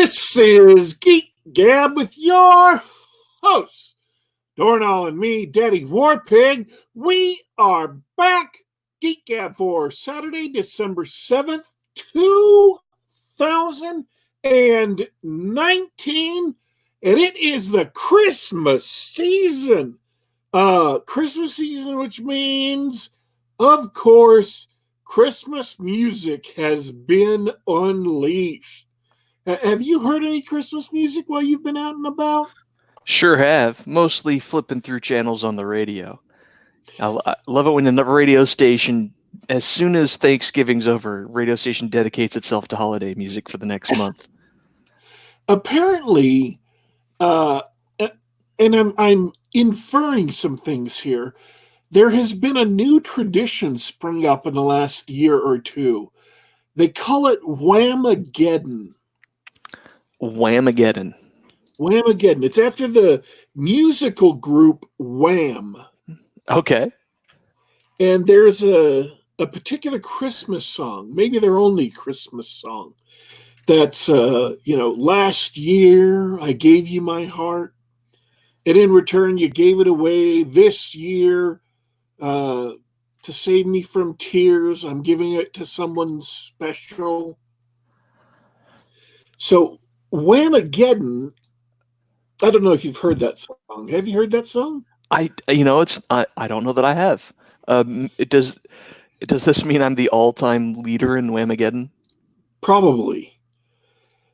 This is Geek Gab with your hosts, Dorrinal and me, Daddy Warpig. We are back, Geek Gab, for Saturday, December 7th, 2019, and it is the Christmas season. Which means, of course, Christmas music has been unleashed. Have you heard any Christmas music while you've been out and about? Sure have. Mostly flipping through channels on the radio. I love it when the radio station, as soon as Thanksgiving's over, radio station dedicates itself to holiday music for the next month. Apparently, and I'm inferring some things here, there has been a new tradition sprung up in the last year or two. They call it Whamaggeddon. Whamaggeddon. Whamaggeddon. It's after the musical group Wham. Okay. And there's a particular Christmas song, maybe their only Christmas song, that's, last year I gave you my heart, and in return you gave it away. This year, to save me from tears, I'm giving it to someone special. So Whamaggeddon, I don't know if you've heard that song. Have you heard that song? I don't know that I have. Does this mean I'm the all-time leader in Whamaggeddon? Probably.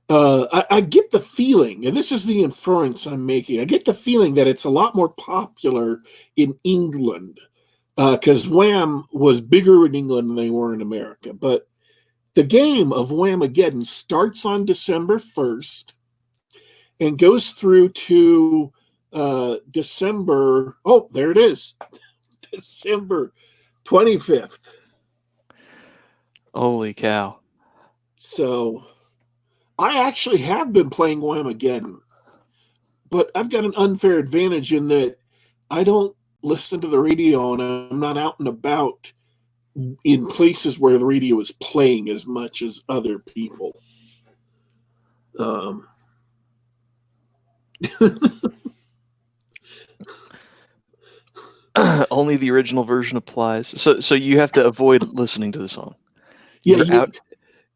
I get the feeling, and this is the inference I'm making, I get the feeling that it's a lot more popular in England, because Wham was bigger in England than they were in America. But the game of Whamaggeddon starts on December 1st and goes through to December 25th. Holy cow. So I actually have been playing Whamaggeddon, but I've got an unfair advantage in that I don't listen to the radio and I'm not out and about in places where the radio is playing as much as other people. Only the original version applies. So you have to avoid listening to the song. Yeah,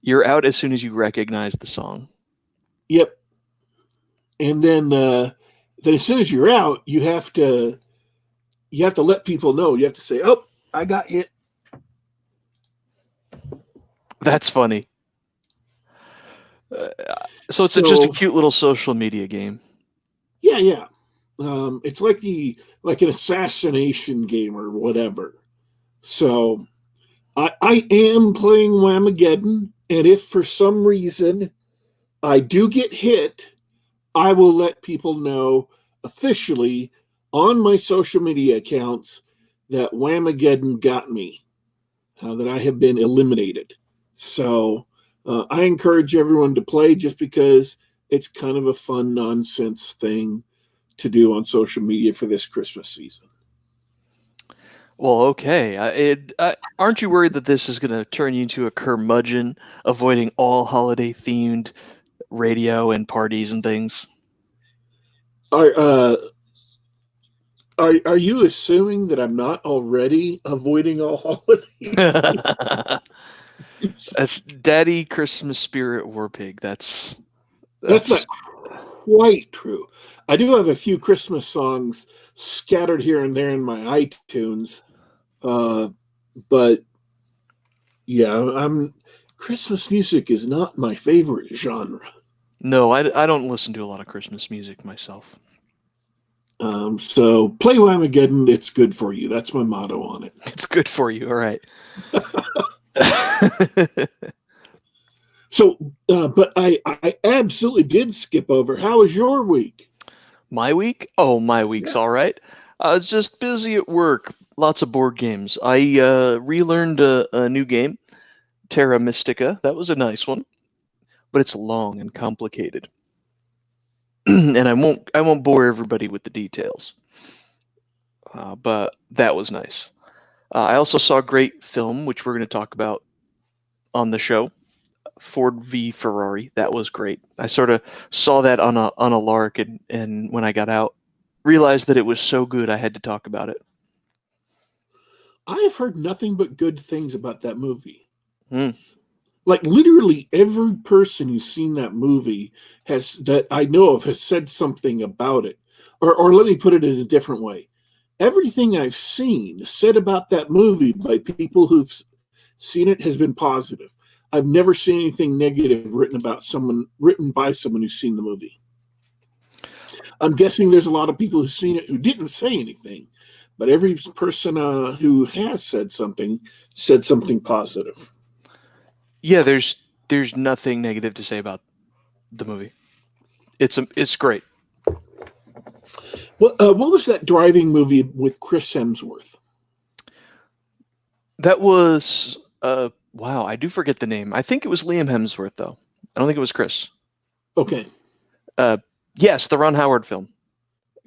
You're out as soon as you recognize the song. Yep. And then as soon as you're out, you have to let people know. You have to say, "Oh, I got hit." That's funny. So it's just a cute little social media game. Yeah. It's like an assassination game or whatever. So I am playing Whamaggeddon, and if for some reason I do get hit, I will let people know officially on my social media accounts that Whamaggeddon got me, that I have been eliminated. So I encourage everyone to play just because it's kind of a fun nonsense thing to do on social media for this Christmas season. Well, okay. Aren't you worried that this is going to turn you into a curmudgeon, avoiding all holiday-themed radio and parties and things? Are you assuming that I'm not already avoiding all holidays? That's Daddy Christmas Spirit Warpig. That's not quite true. I do have a few Christmas songs scattered here and there in my iTunes, but yeah, Christmas music is not my favorite genre. No, I don't listen to a lot of Christmas music myself. So play Whamaggeddon. It's good for you. That's my motto on it. It's good for you. All right. So, but I absolutely did skip over. How was your week? My week? Oh, my week's all right. I was just busy at work. Lots of board games. I relearned a new game, Terra Mystica. That was a nice one, but it's long and complicated, and I won't bore everybody with the details. But that was nice. I also saw a great film, which we're going to talk about on the show. Ford v Ferrari. That was great. I sort of saw that on a lark, and when I got out, realized that it was so good I had to talk about it. I have heard nothing but good things about that movie. Mm. Like literally every person who's seen that movie that I know of has said something about it. Or let me put it in a different way. Everything I've seen said about that movie by people who've seen it has been positive. I've never seen anything negative written by someone who's seen the movie. I'm guessing there's a lot of people who've seen it who didn't say anything, but every person who has said something positive. Yeah, there's nothing negative to say about the movie. It's great. What was that driving movie with Chris Hemsworth? That was wow, I do forget the name. I think it was Liam Hemsworth though. I don't think it was Chris. Okay. Yes, the Ron Howard film.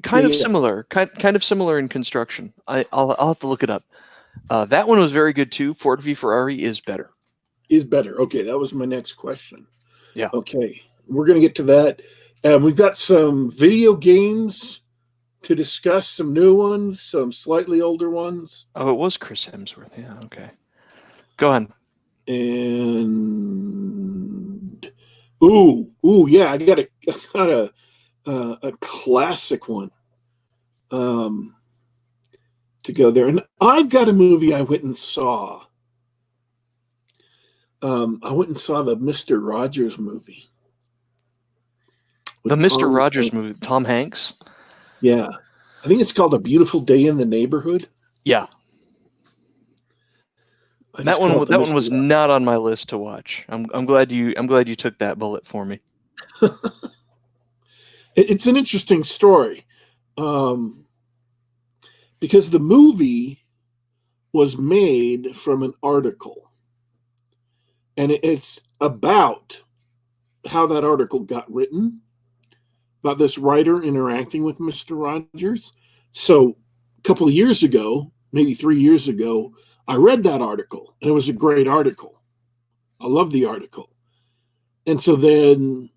Kind of Yeah. similar. Kind of similar in construction. I'll have to look it up. That one was very good too. Ford v Ferrari is better. Is better. Okay, that was my next question. Yeah. Okay, we're going to get to that. We've got some video games to discuss, some new ones, some slightly older ones. Oh, it was Chris Hemsworth. Yeah, okay. Go on. And yeah, I got a classic one to go there. And I've got a movie I went and saw. I went and saw the Mr. Rogers movie. The Mr. Rogers movie, Tom Hanks? Yeah. I think it's called A Beautiful Day in the Neighborhood. Yeah. That one was not on my list to watch. I'm glad you took that bullet for me. It's an interesting story. Because the movie was made from an article. And it's about how that article got written, about this writer interacting with Mr. Rogers. So a couple of years ago, maybe 3 years ago, I read that article, and it was a great article. I love the article. And so then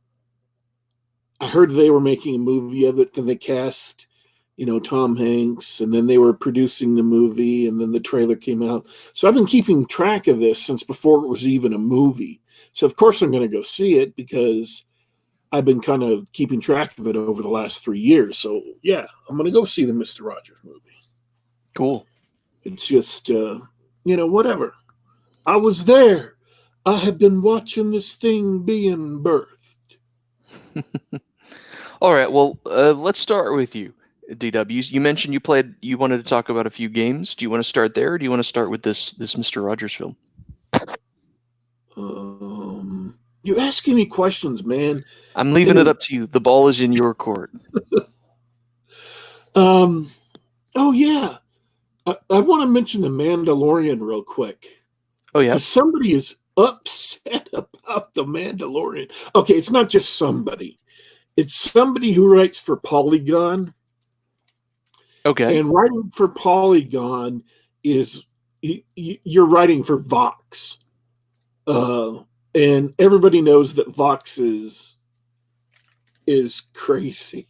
I heard they were making a movie of it, then they cast, Tom Hanks, and then they were producing the movie, and then the trailer came out. So I've been keeping track of this since before it was even a movie. So of course I'm going to go see it because I've been kind of keeping track of it over the last 3 years. So yeah, I'm going to go see the Mr. Rogers movie. Cool. It's just, whatever. I was there. I had been watching this thing being birthed. All right, well, let's start with you. DW, you mentioned you wanted to talk about a few games. Do you want to start there, or do you want to start with this Mr. Rogers film? You're asking me questions, man. I'm leaving it up to you. The ball is in your court. Oh yeah, I want to mention the Mandalorian real quick. Oh yeah, somebody is upset about the Mandalorian. Okay, it's not just somebody; it's somebody who writes for Polygon. Okay. And writing for Polygon is you're writing for Vox. And everybody knows that Vox is crazy.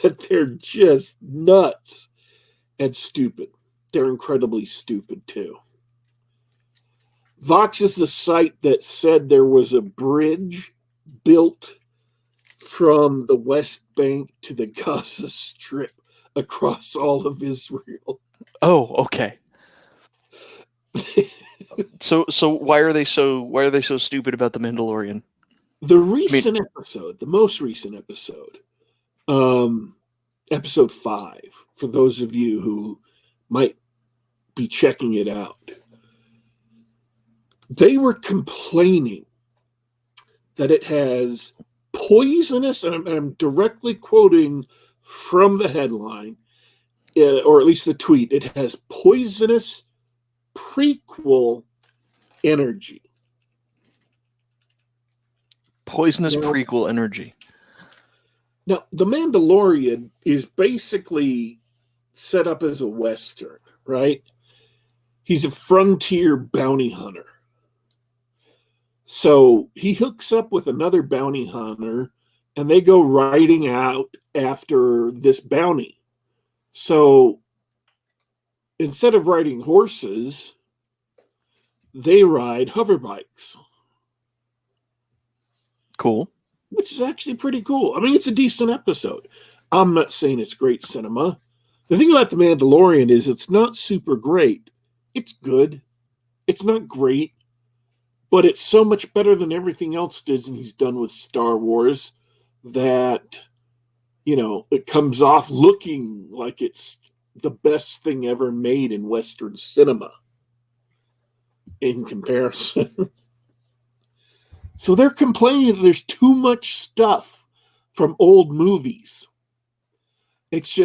That they're just nuts and stupid. They're incredibly stupid too. Vox is the site that said there was a bridge built from the West Bank to the Gaza Strip across all of Israel. Oh, okay. So why are they so stupid about the Mandalorian? The most recent episode, episode 5, for those of you who might be checking it out, they were complaining that it has poisonous, and I'm directly quoting from the headline, or at least the tweet, it has poisonous prequel energy. Poisonous prequel energy. Now, The Mandalorian is basically set up as a Western, right? He's a frontier bounty hunter. So he hooks up with another bounty hunter, and they go riding out after this bounty. So instead of riding horses, they ride hover bikes. Cool. Which is actually pretty cool. I mean, it's a decent episode. I'm not saying it's great cinema. The thing about The Mandalorian is it's not super great. It's good. It's not great, but it's so much better than everything else Disney's done with Star Wars that, it comes off looking like it's the best thing ever made in Western cinema in comparison. So they're complaining that there's too much stuff from old movies. It's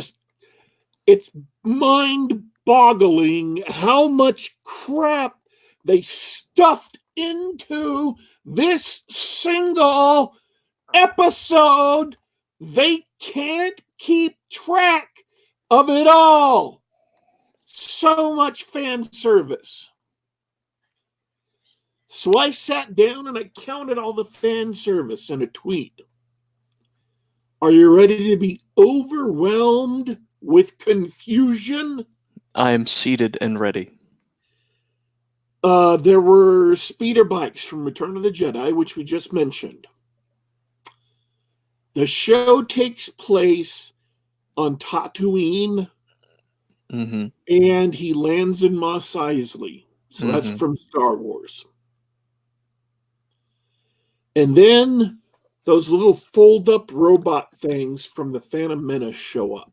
mind-boggling how much crap they stuffed into this single episode. They can't keep track of it all. So much fan service. So I sat down and I counted all the fan service in a tweet. Are you ready to be overwhelmed with confusion? I am seated and ready. There were speeder bikes from Return of the Jedi, which we just mentioned. The show takes place on Tatooine, and he lands in Mos Eisley. So that's from Star Wars. And then those little fold-up robot things from the Phantom Menace show up.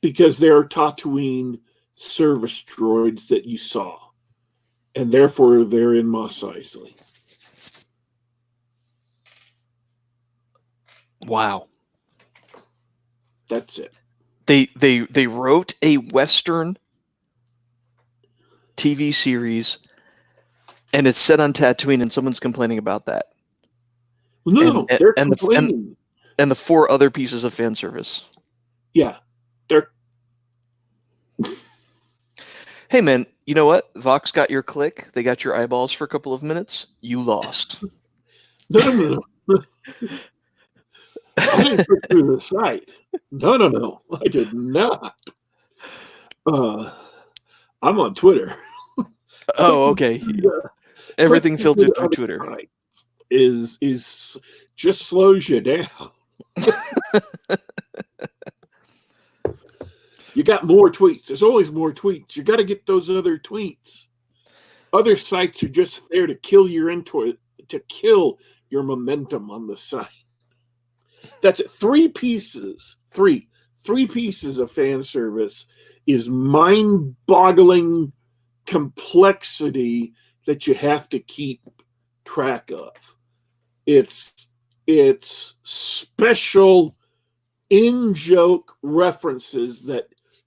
Because they're Tatooine service droids that you saw. And therefore, they're in Mos Eisley. Wow. That's it. They wrote a Western TV series, and it's set on Tatooine, and someone's complaining about that. No, they're complaining. And the 4 other pieces of fan service. Yeah. Hey, man, you know what? Vox got your click. They got your eyeballs for a couple of minutes. You lost. No. I didn't click through the site. No. I did not. I'm on Twitter. Oh, okay. Everything filtered through Twitter. Is just slows you down. You got more tweets. There's always more tweets. You got to get those other tweets. Other sites are just there to kill to kill your momentum on the site. That's it. Three pieces of fan service is mind-boggling complexity that you have to keep track of. It's special in-joke references that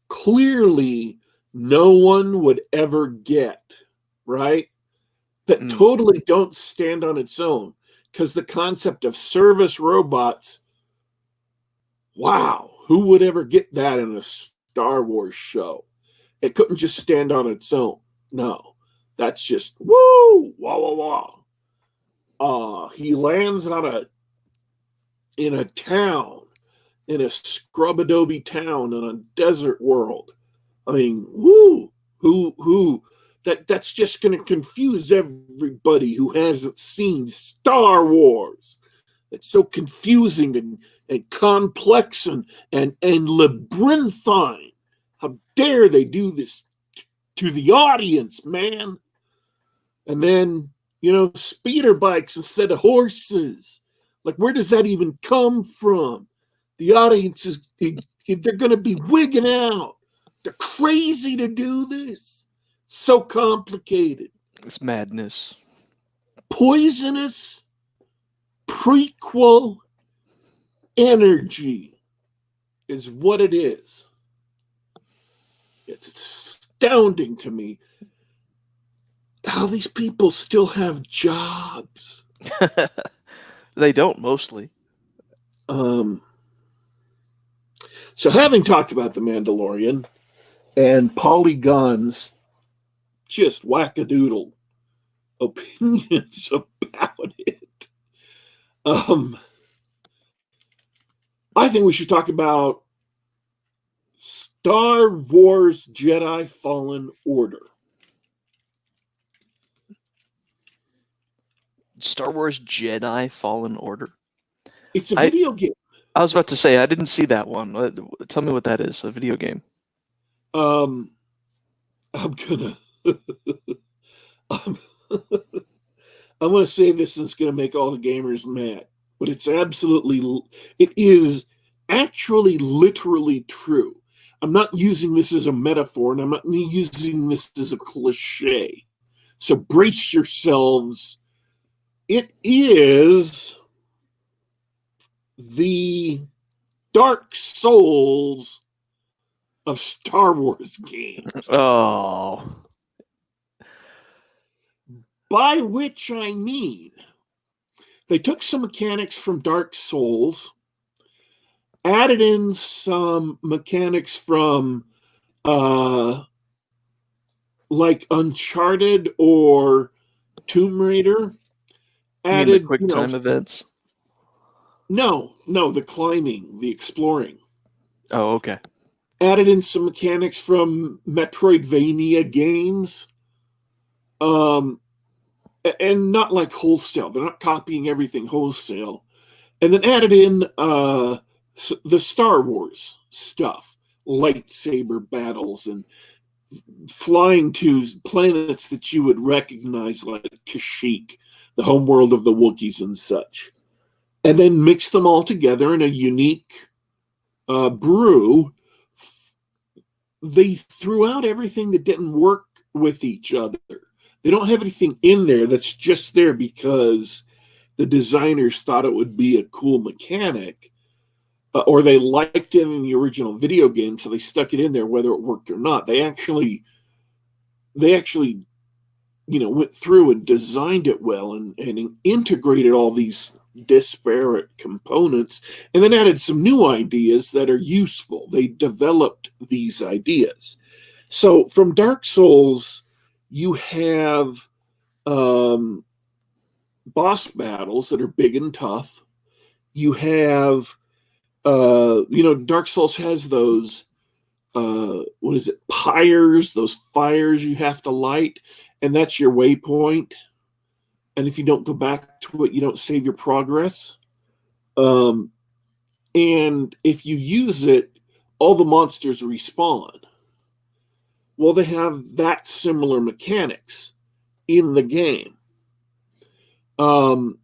clearly no one would ever get, right? That totally don't stand on its own. Because the concept of service robots, wow, who would ever get that in a Star Wars show? It couldn't just stand on its own. No, that's just, woo, wah. He lands in a town, in a scrub adobe town in a desert world. I mean, woo, who, that's just going to confuse everybody who hasn't seen Star Wars. It's so confusing and complex and labyrinthine. How dare they do this to the audience, man? And then, speeder bikes instead of horses. Like, where does that even come from? The audience they're going to be wigging out. They're crazy to do this. So complicated. It's madness. Poisonous prequel energy is what it is. It's astounding to me how these people still have jobs. They don't, mostly. So having talked about The Mandalorian and Polygon's just wackadoodle opinions about it. I think we should talk about Star Wars Jedi Fallen Order. Star Wars Jedi Fallen Order. It's a video game. I was about to say, I didn't see that one. Tell me what that is, a video game. I'm gonna I'm gonna say this and it's gonna make all the gamers mad, but it is actually literally true. I'm not using this as a metaphor, and I'm not using this as a cliche. So brace yourselves. It is the Dark Souls of Star Wars games. Oh. By which I mean, they took some mechanics from Dark Souls, added in some mechanics from like Uncharted or Tomb Raider. Added, the quick time events? No, the climbing, the exploring. Oh, okay. Added in some mechanics from Metroidvania games. And not like wholesale. They're not copying everything wholesale. And then added in the Star Wars stuff, lightsaber battles and flying to planets that you would recognize, like Kashyyyk, the homeworld of the Wookiees and such. And then mix them all together in a unique brew. They threw out everything that didn't work with each other. They don't have anything in there that's just there because the designers thought it would be a cool mechanic, or they liked it in the original video game, so they stuck it in there whether it worked or not. They actually went through and designed it well and integrated all these disparate components and then added some new ideas that are useful. They developed these ideas. So from Dark Souls, you have boss battles that are big and tough. You have, Dark Souls has those, pyres, those fires you have to light, and that's your waypoint. And if you don't go back to it, you don't save your progress. And if you use it, all the monsters respawn. Well, they have that similar mechanics in the game. And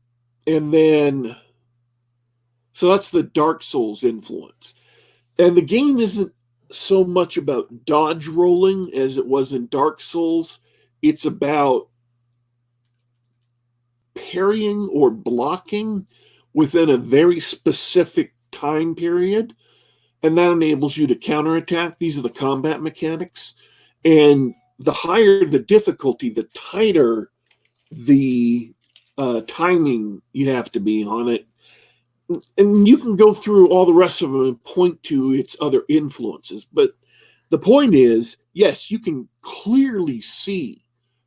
then, so that's the Dark Souls influence. And the game isn't so much about dodge rolling as it was in Dark Souls. It's about parrying or blocking within a very specific time period. And that enables you to counterattack. These are the combat mechanics. And the higher the difficulty, the tighter the timing you have to be on it. And you can go through all the rest of them and point to its other influences. But the point is, yes, you can clearly see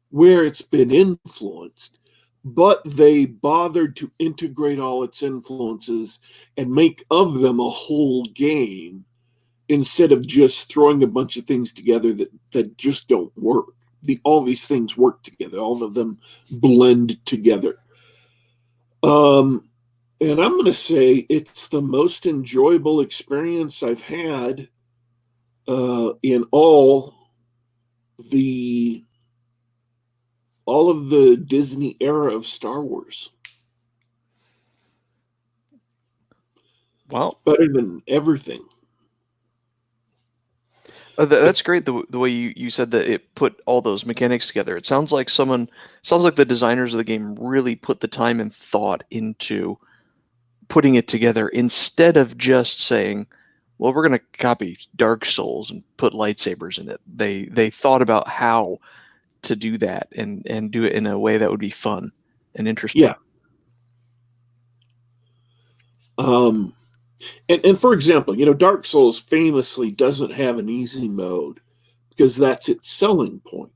where it's been influenced, but they bothered to integrate all its influences and make of them a whole game instead of just throwing a bunch of things together that just don't work. All these things work together. All of them blend together. And I'm going to say it's the most enjoyable experience I've had in all of the Disney era of Star Wars. Wow. It's better than everything. That's great, the way you said that it put all those mechanics together. It sounds like the designers of the game really put the time and thought into putting it together instead of just saying, well, we're going to copy Dark Souls and put lightsabers in it. They thought about how to do that and do it in a way that would be fun and interesting. Yeah. And for example, Dark Souls famously doesn't have an easy mode because that's its selling point.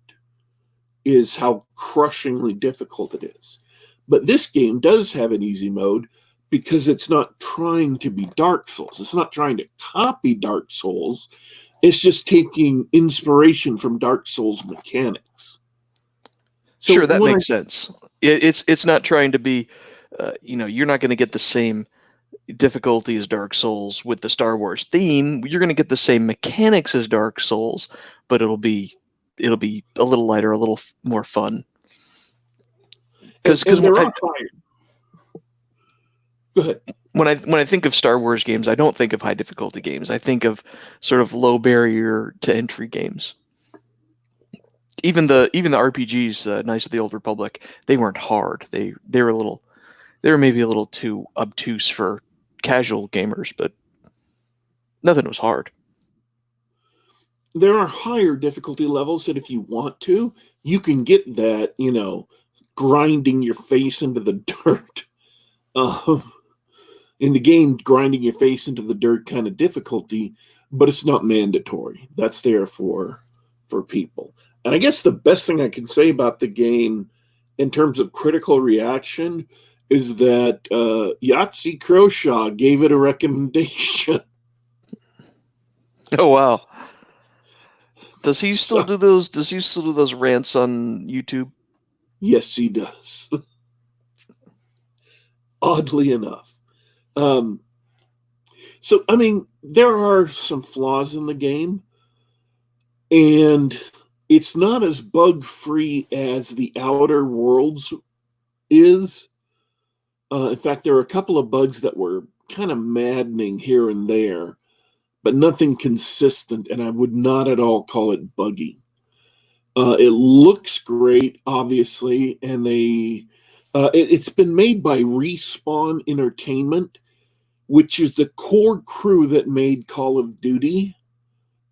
is how crushingly difficult it is. But this game does have an easy mode because it's not trying to be Dark Souls. It's not trying to copy Dark Souls. It's just taking inspiration from Dark Souls mechanics. So sure, that makes sense. It's not trying to be, you're not going to get the same difficulty as Dark Souls with the Star Wars theme. You're going to get the same mechanics as Dark Souls, but it'll be a little lighter, a little more fun. Because they're all tired. Go ahead. When I think of Star Wars games, I don't think of high difficulty games. I think of sort of low barrier to entry games. Even the RPGs, Knights of the Old Republic, they weren't hard. They were maybe a little too obtuse for casual gamers, but nothing was hard. There are higher difficulty levels that if you want to, you can get that, grinding your face into the dirt. In the game, grinding your face into the dirt kind of difficulty, but it's not mandatory. That's there for people. And I guess the best thing I can say about the game in terms of critical reaction is that Yahtzee Croshaw gave it a recommendation. Oh, wow. Does he still do those? Does he still do those rants on YouTube? Yes, he does. Oddly enough. So, I mean, there are some flaws in the game, and it's not as bug-free as the Outer Worlds is. In fact, there are a couple of bugs that were kind of maddening here and there, but nothing consistent, and I would not at all call it buggy. It looks great, obviously, and it's been made by Respawn Entertainment, which is the core crew that made Call of Duty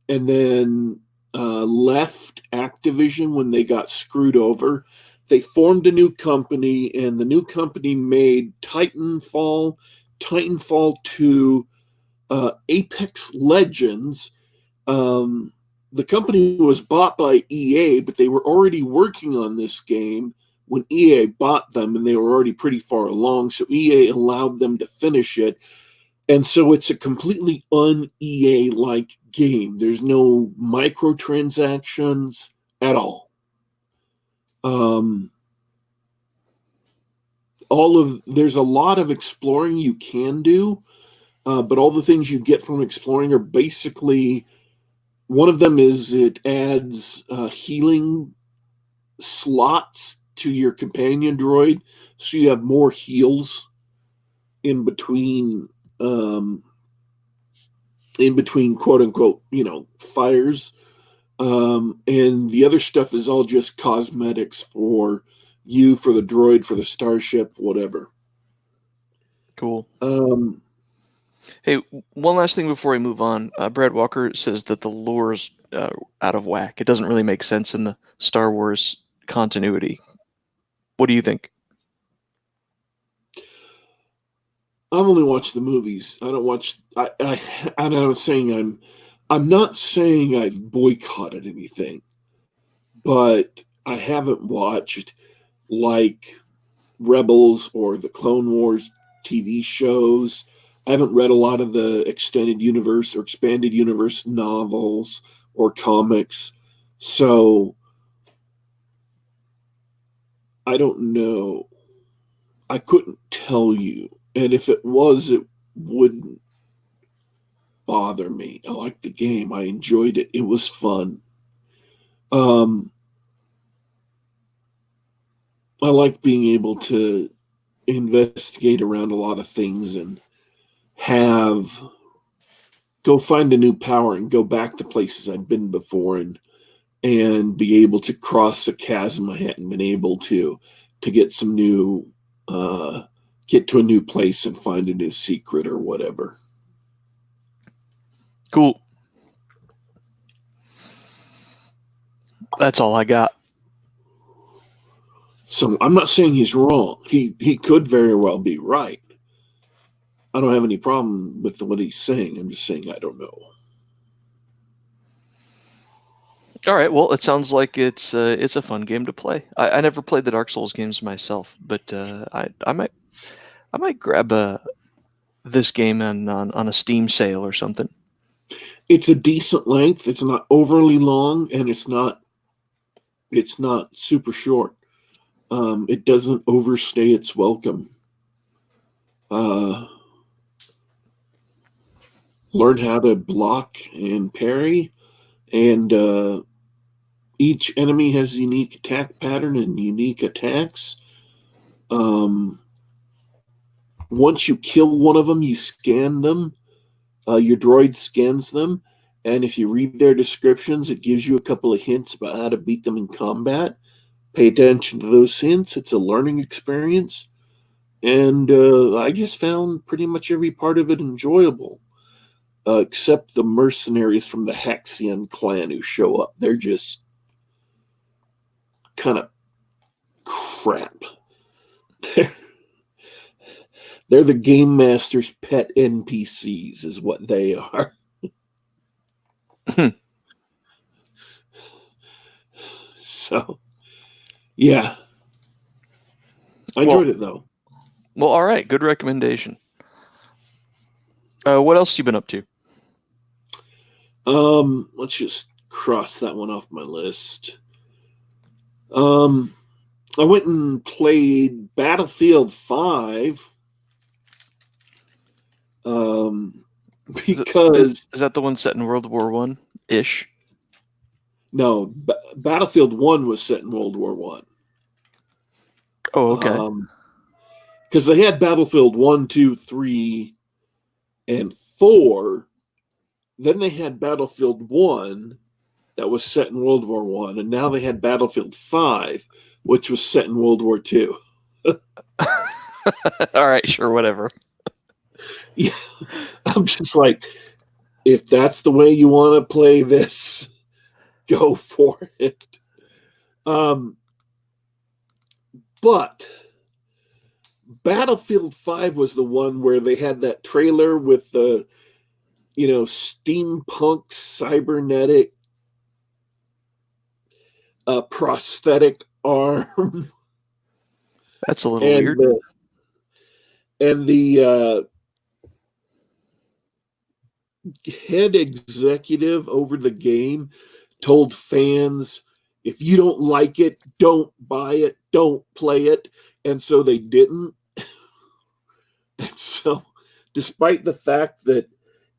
and then left Activision when they got screwed over. They formed a new company, and the new company made Titanfall 2, Apex Legends. The company was bought by EA, but they were already working on this game when EA bought them, and they were already pretty far along, so EA allowed them to finish it. And so it's a completely un-EA-like game. There's no microtransactions at all. There's a lot of exploring you can do, but all the things you get from exploring are basically, one of them is it adds healing slots to your companion droid, so you have more heals in between quote unquote, fires. And the other stuff is all just cosmetics for you, for the droid, for the starship, whatever. Cool. Hey, one last thing before I move on. Brad Walker says that the lore's out of whack. It doesn't really make sense in the Star Wars continuity. What do you think? I've only watched the movies. I don't watch. I'm not saying I've boycotted anything, but I haven't watched like Rebels or the Clone Wars TV shows. I haven't read a lot of the extended universe or expanded universe novels or comics, so I don't know. I couldn't tell you. And if it was, it wouldn't bother me. I liked the game. I enjoyed it. It was fun. I like being able to investigate around a lot of things and go find a new power and go back to places I've been before and be able to cross a chasm I hadn't been able to get some new get to a new place and find a new secret or whatever. Cool. That's all I got. So I'm not saying he's wrong. He could very well be right. I don't have any problem with what he's saying. I'm just saying I don't know. All right. Well, it sounds like it's a fun game to play. I never played the Dark Souls games myself, but I might grab this game on a Steam sale or something. It's a decent length. It's not overly long, and it's not super short. It doesn't overstay its welcome. Learn how to block and parry, and each enemy has a unique attack pattern and unique attacks. Once you kill one of them, you scan them. Your droid scans them, and if you read their descriptions, it gives you a couple of hints about how to beat them in combat. Pay attention to those hints. It's a learning experience. And I just found pretty much every part of it enjoyable, except the mercenaries from the Haxion clan who show up. They're just kind of crap. They're the game master's pet NPCs, is what they are. So, yeah. I enjoyed it, though. Well, all right. Good recommendation. What else you been up to? Let's just cross that one off my list. I went and played Battlefield 5. Because is that the one set in World War One ish? No, Battlefield 1 was set in World War One. Oh, okay. Because they had Battlefield 1, 2, 3, and 4. Then they had Battlefield 1 that was set in World War One, and now they had Battlefield 5, which was set in World War II. All right, sure, whatever. Yeah, I'm just like, if that's the way you want to play this, go for it. But Battlefield 5 was the one where they had that trailer with the, steampunk, cybernetic, prosthetic arm. That's a little weird. And the head executive over the game told fans, if you don't like it, don't buy it, don't play it. And so they didn't. And so, despite the fact that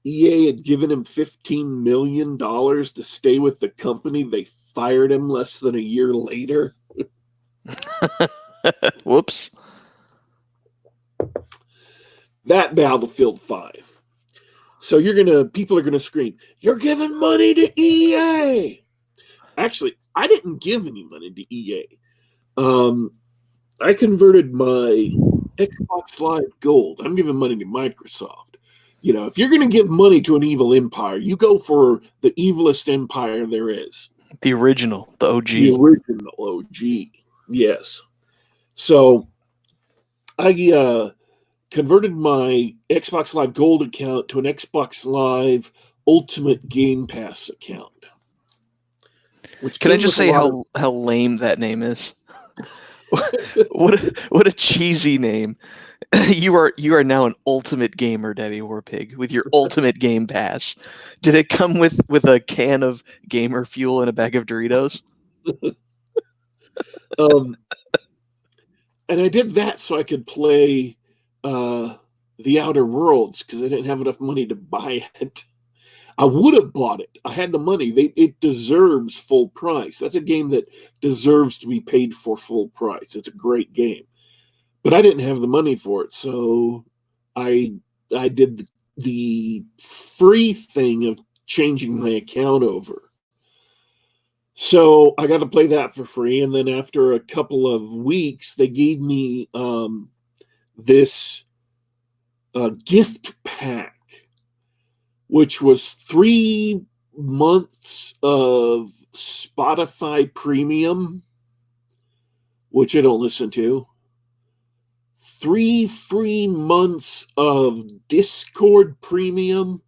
EA had given him $15 million to stay with the company, they fired him less than a year later. Whoops. That Battlefield 5. So people are gonna scream, "You're giving money to EA!" Actually, I didn't give any money to EA. I converted my Xbox Live Gold. I'm giving money to Microsoft. If you're gonna give money to an evil empire, you go for the evilest empire there is. The original, the OG. The original OG. Yes. So I converted my Xbox Live Gold account to an Xbox Live Ultimate Game Pass account. Can I just say how lame that name is? What a cheesy name. You are now an ultimate gamer, Daddy Warpig, with your Ultimate Game Pass. Did it come with a can of gamer fuel and a bag of Doritos? And I did that so I could play The Outer Worlds because I didn't have enough money to buy it. I would have bought it. I had the money. It deserves full price. That's a game that deserves to be paid for full price. It's a great game. But I didn't have the money for it, so I did the free thing of changing my account over. So I got to play that for free, and then after a couple of weeks, they gave me this gift pack, which was 3 months of Spotify Premium, which I don't listen to. 3 free months of Discord Premium,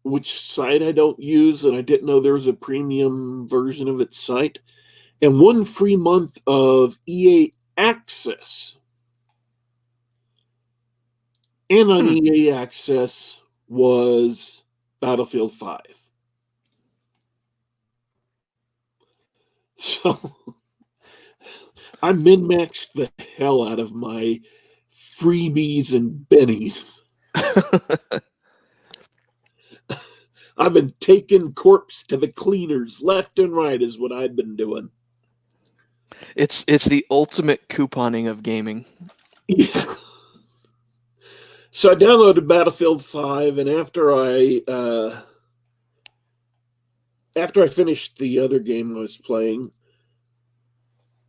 which site I don't use, and I didn't know there was a premium version of its site, and 1 free month of EA Access. And on EA Access was Battlefield 5. So I min-maxed the hell out of my freebies and bennies. I've been taking corpse to the cleaners left and right is what I've been doing. It's the ultimate couponing of gaming. Yeah. So I downloaded Battlefield 5, and after I finished the other game I was playing,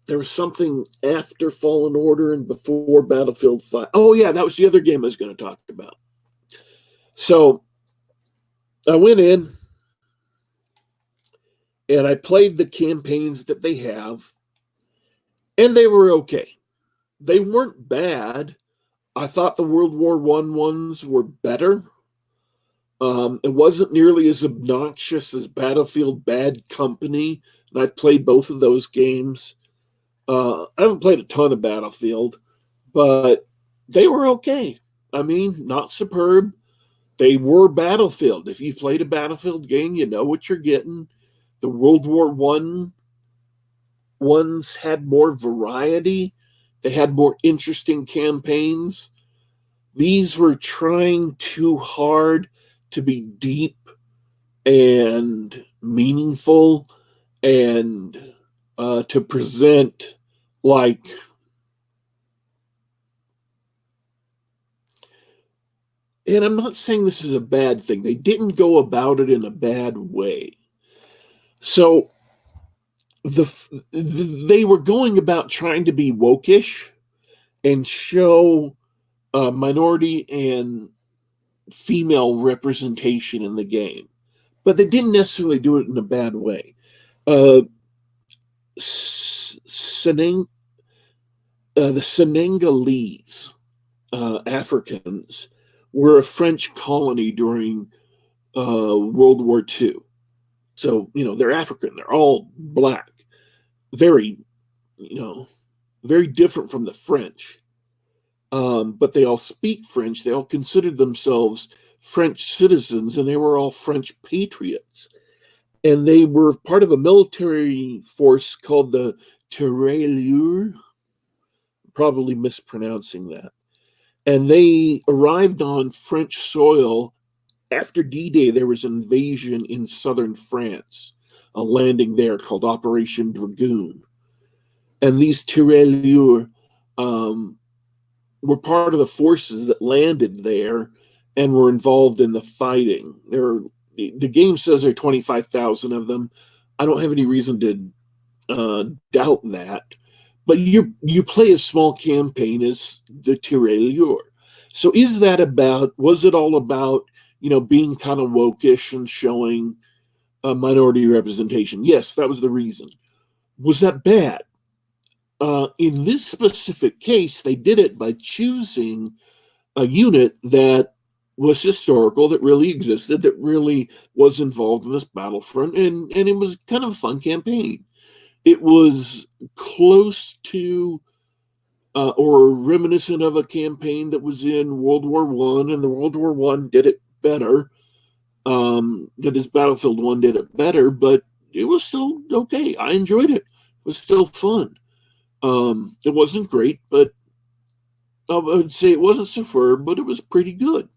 there was something after Fallen Order and before Battlefield 5. Oh, yeah, that was the other game I was going to talk about. So I went in and I played the campaigns that they have, and they were okay. They weren't bad. I thought the World War I ones were better. It wasn't nearly as obnoxious as Battlefield Bad Company, and I've played both of those games. I haven't played a ton of Battlefield, but they were okay. I mean, not superb. They were Battlefield. If you've played a Battlefield game, you know what you're getting. The World War I ones had more variety. They had more interesting campaigns. These were trying too hard to be deep and meaningful and to present like and I'm not saying this is a bad thing. They didn't go about it in a bad way. So they were going about trying to be wokish and show minority and female representation in the game, but they didn't necessarily do it in a bad way. The Senegalese Africans were a French colony during World War II. So, they're African. They're all black. Very, very different from the French. But they all speak French. They all considered themselves French citizens, and they were all French patriots. And they were part of a military force called the Tirailleurs, probably mispronouncing that. And they arrived on French soil after D-Day. There was an invasion in southern France, a landing there called Operation Dragoon. And these Tirailleurs were part of the forces that landed there and were involved in the fighting. The game says there are 25,000 of them. I don't have any reason to doubt that. But you play a small campaign as the Tirailleurs. So was it all about, being kind of wokish and showing minority representation? Yes, that was the reason. Was that bad? In this specific case, they did it by choosing a unit that was historical, that really existed, that really was involved in this battlefront, and it was kind of a fun campaign. It was close to or reminiscent of a campaign that was in World War I, and the World War I did it better. That is, Battlefield 1 did it better, but it was still okay. I enjoyed it. It was still fun. It wasn't great, but I would say it wasn't superb, but it was pretty good.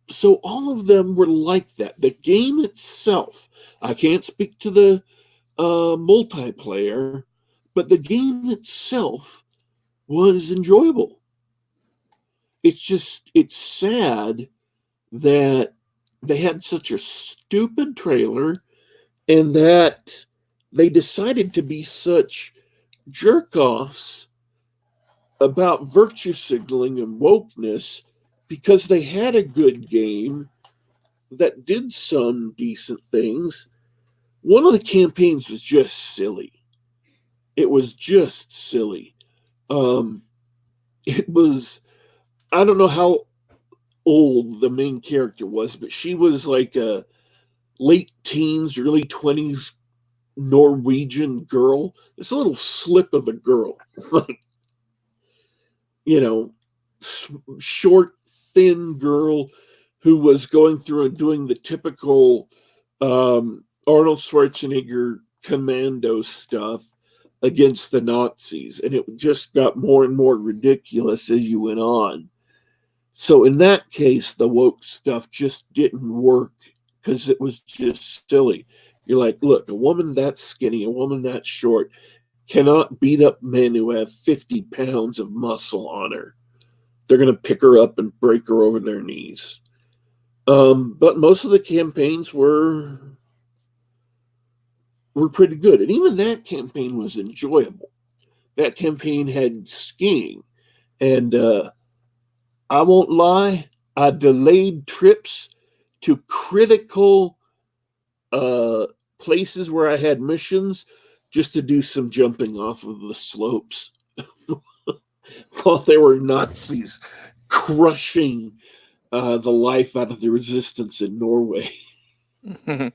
So all of them were like that. The game itself, I can't speak to the multiplayer, but the game itself was enjoyable. It's sad that they had such a stupid trailer and that they decided to be such jerk-offs about virtue signaling and wokeness because they had a good game that did some decent things. One of the campaigns was just silly. It was just silly. It was, I don't know how old the main character was, but she was like a late teens, early 20s Norwegian girl. This little slip of a girl, you know, short, thin girl who was going through and doing the typical Arnold Schwarzenegger commando stuff against the Nazis. And it just got more and more ridiculous as you went on. So in that case, the woke stuff just didn't work because it was just silly. You're like, look, a woman that skinny, a woman that short cannot beat up men who have 50 pounds of muscle on her. They're going to pick her up and break her over their knees. But most of the campaigns were pretty good. And even that campaign was enjoyable. That campaign had skiing. And I won't lie, I delayed trips to critical places where I had missions just to do some jumping off of the slopes while there were Nazis crushing the life out of the resistance in Norway. But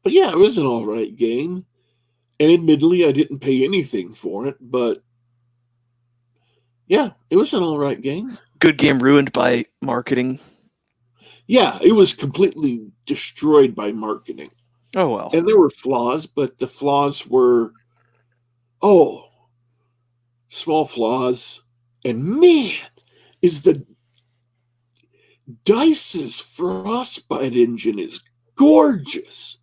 yeah, it was an all right game. And admittedly, I didn't pay anything for it, but yeah, it was an all right game. Good game ruined by marketing. Yeah, it was completely destroyed by marketing. Oh, well. And there were flaws, but the flaws were, small flaws. And man, is the DICE's Frostbite engine is gorgeous.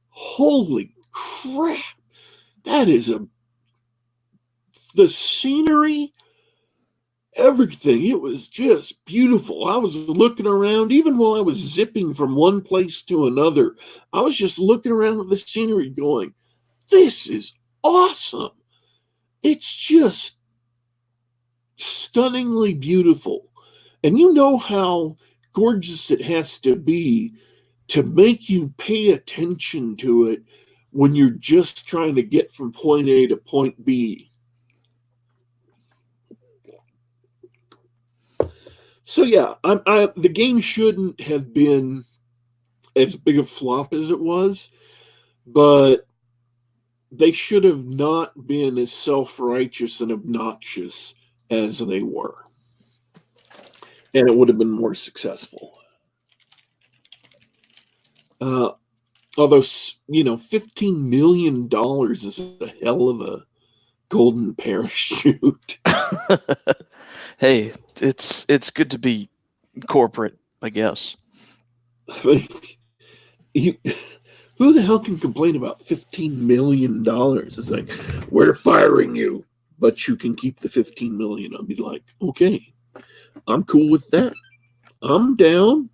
Holy crap. That is the scenery, everything. It was just beautiful. I was looking around, even while I was zipping from one place to another. I was just looking around at the scenery going, this is awesome. It's just stunningly beautiful. And you know how gorgeous it has to be to make you pay attention to it when you're just trying to get from point A to point B. So yeah, the game shouldn't have been as big a flop as it was, but they should have not been as self-righteous and obnoxious as they were. And it would have been more successful. Although, $15 million is a hell of a golden parachute. Hey, it's good to be corporate, I guess. Who the hell can complain about $15 million? It's like, we're firing you, but you can keep the $15 million. I'll be like, okay, I'm cool with that. I'm down.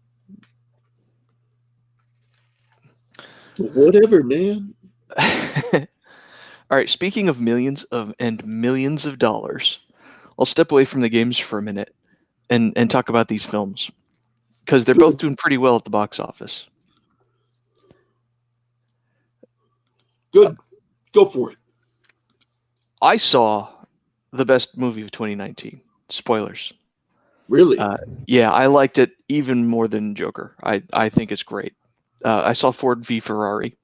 Whatever, man. All right, speaking of millions of dollars, I'll step away from the games for a minute and talk about these films because they're both doing pretty well at the box office. Good. Go for it. I saw the best movie of 2019. Spoilers. Really? Yeah, I liked it even more than Joker. I think it's great. I saw Ford v Ferrari.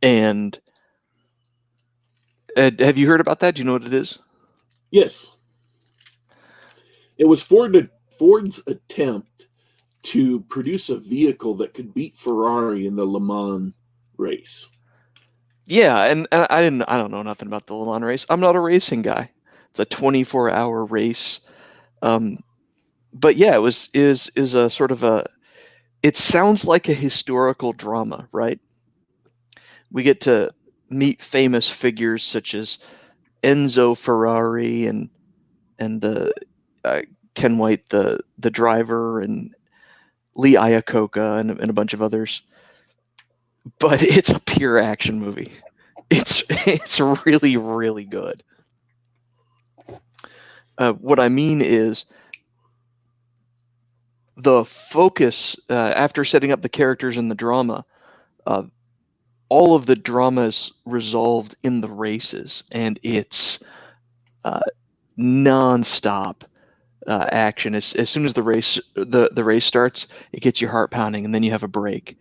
And have you heard about that? Do you know what it is? Yes. It was Ford's attempt to produce a vehicle that could beat Ferrari in the Le Mans race. Yeah, and I don't know nothing about the Le Mans race. I'm not a racing guy. It's a 24-hour race. But yeah, it is a sort of a. It sounds like a historical drama, right? We get to meet famous figures such as Enzo Ferrari and the Ken White, the driver, and Lee Iacocca and a bunch of others. But it's a pure action movie. It's really, really good. What I mean is the focus, after setting up the characters and the drama, all of the drama is resolved in the races, and it's non-stop action. As soon as the race starts, it gets your heart pounding, and then you have a break,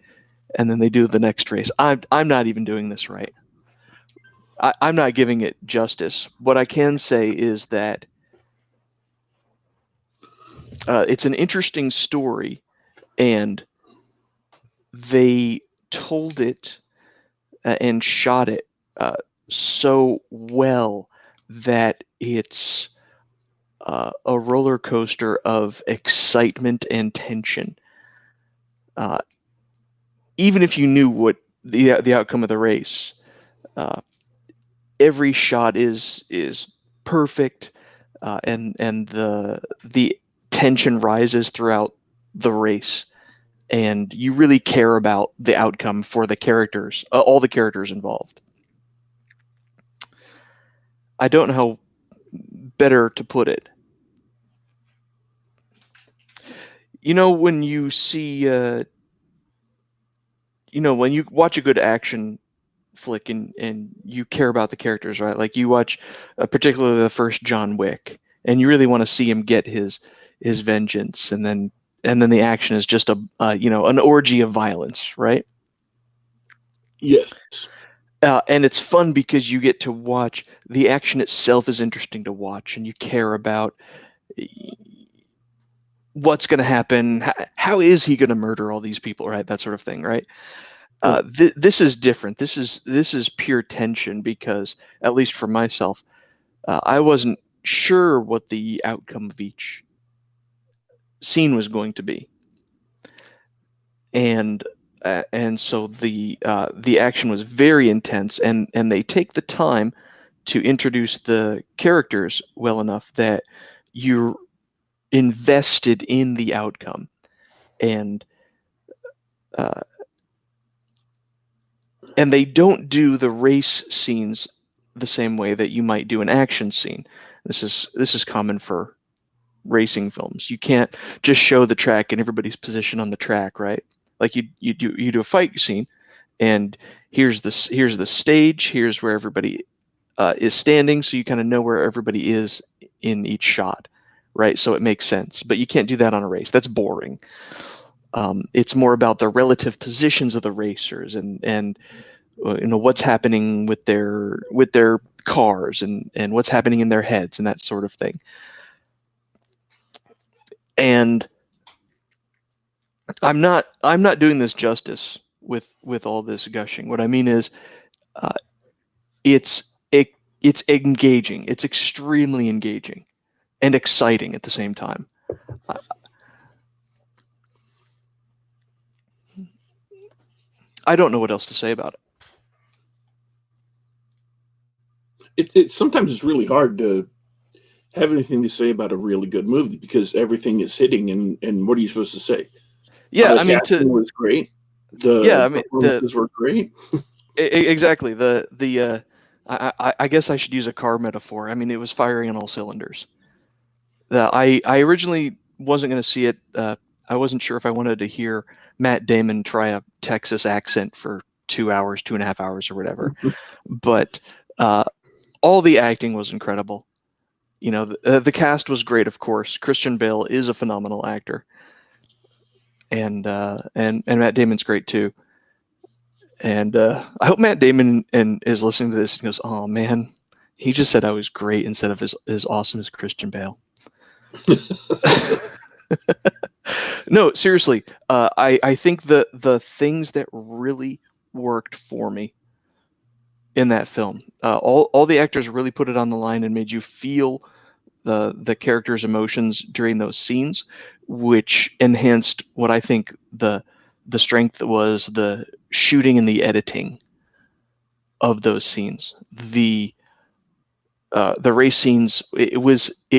and then they do the next race. I'm not even doing this right. I'm not giving it justice. What I can say is that it's an interesting story, and they told it and shot it so well that it's a roller coaster of excitement and tension. Even if you knew what the outcome of the race, every shot is perfect, and the tension rises throughout the race, and you really care about the outcome for the characters, all the characters involved. I don't know how better to put it. You know, when you see, when you watch a good action flick and you care about the characters, right? Like you watch, particularly the first John Wick, and you really want to see him get his vengeance, and then the action is just an orgy of violence, right? Yes. And it's fun because you get to watch the action itself is interesting to watch, and you care about what's going to happen. How is he going to murder all these people, right? That sort of thing, right? This is different. This is pure tension because, at least for myself, I wasn't sure what the outcome of each scene was going to be, and so the action was very intense, and they take the time to introduce the characters well enough that you're invested in the outcome, and they don't do the race scenes the same way that you might do an action scene. This is common for racing films. You can't just show the track and everybody's position on the track, right? Like you do a fight scene, and here's the stage. Here's where everybody is standing, so you kind of know where everybody is in each shot, right? So it makes sense. But you can't do that on a race. That's boring. It's more about the relative positions of the racers and what's happening with their cars and what's happening in their heads and that sort of thing. And I'm not doing this justice with all this gushing. What I mean is, it's engaging. It's extremely engaging and exciting at the same time. I don't know what else to say about it. It sometimes it's really hard to have anything to say about a really good movie because everything is hitting, and what are you supposed to say? Yeah, the casting was great. The performances were great. Exactly. I guess I should use a car metaphor. I mean, it was firing on all cylinders. I originally wasn't going to see it. I wasn't sure if I wanted to hear Matt Damon try a Texas accent for 2 hours, 2.5 hours, or whatever. But all the acting was incredible. The cast was great, of course. Christian Bale is a phenomenal actor, and Matt Damon's great too. And I hope Matt Damon is listening to this and goes, "Oh man, he just said I was great instead of as awesome as Christian Bale." No, seriously. I think the things that really worked for me in that film, all the actors really put it on the line and made you feel the characters' emotions during those scenes, which enhanced what I think the strength was the shooting and the editing of those scenes. The race scenes, it